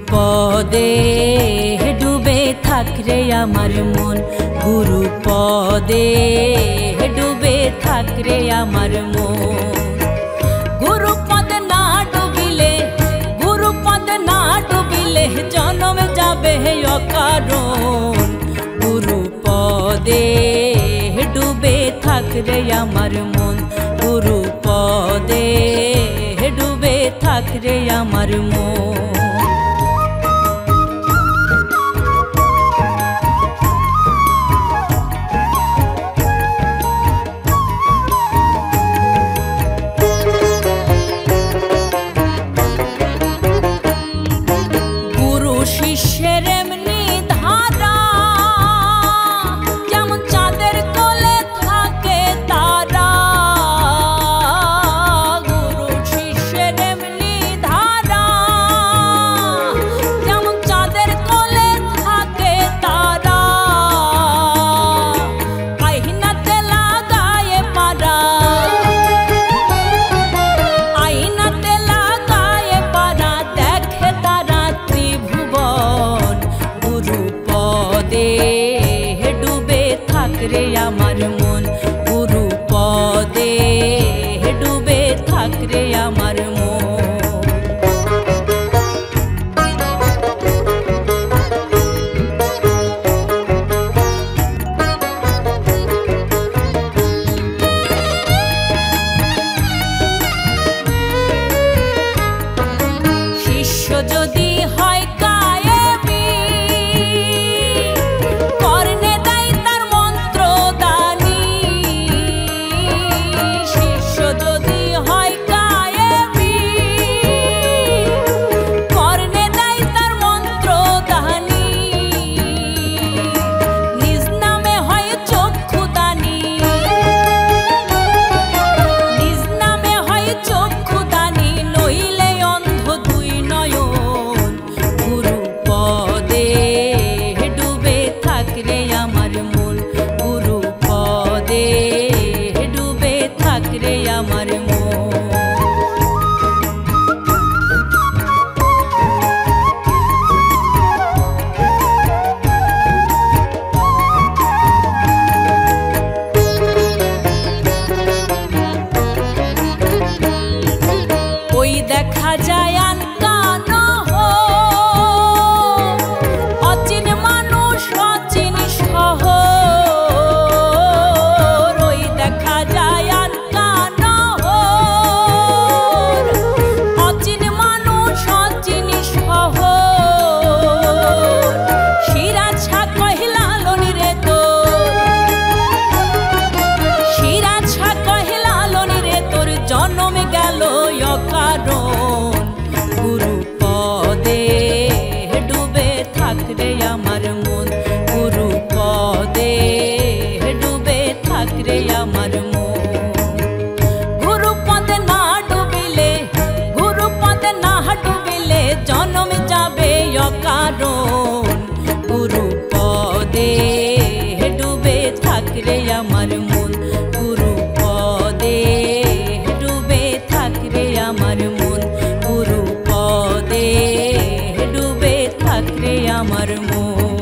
পদে ডুবে থাকরে আমার মন, গুরু পদে ডুবে থাকরে আমার মন। গুরু পদে না ডুবিলে, গুরু পদে না ডুবিলে জনম যাবে অকারণ। গুরু পদে ডুবে থাকরে আমার মন, গুরু পদে ডুবে থাকরে আমার মন। শিষ্যের এমনি ধারা, যেমন চাঁদের কোলে থাকে তারা। গুরু শিষ্যের এমনি ধারা, যেমন চাঁদের কোলে থাকে তারা। আইনাতে লাগায়ে পারা, আইনাতে লাগায়ে পারা, দেখে তারা ত্রিভুবন। গুরু পদে ডুবে থাকরে আমার মন, গুরু পদে ডুবে থাকরে আমার মন। শিষ্য যদি হয় কায়েমি, কর্ণে দেয় তার মন্ত্র দানি। শিষ্য যদি হয় কায়েমি, কর্ণে দেয় তার মন্ত্র দানি। নিজ নামে হয় চক্ষুদানি, নিজ নামে হয় চক্ষুদানি, নইলে অন্ধ দুই নয়ন। গুরু পদে ডুবে থাকরে আমার মন, গুরু পদে ডুবে থাকরে আমার মন। ওই দেখা যায় আনকানো, অচিন মানুষ অচিন শহর। ওই দেখা যায় আনকানো, অচিন মানুষ অচিন শহর। সিরাজ শাহ কহিলা লনি রে তোর, সিরাজ শাহ কহিলা লনি রে তোর জন্ম গেল অকারণ। গুরু পদে ডুবে থাকরে আমার মন, গুরু পদে ডুবে থাকরে আমার মন। গুরু পদে না ডুবিলে, গুরু পদে না ডুবিলে জন্ম যাবে অকারণ। গুরু পদে ডুবে থাকরে আমার মন, গুরু পদে ডুবে থাকরে আমার মন, গুরু পদে ডুবে থাকরে আমার মন।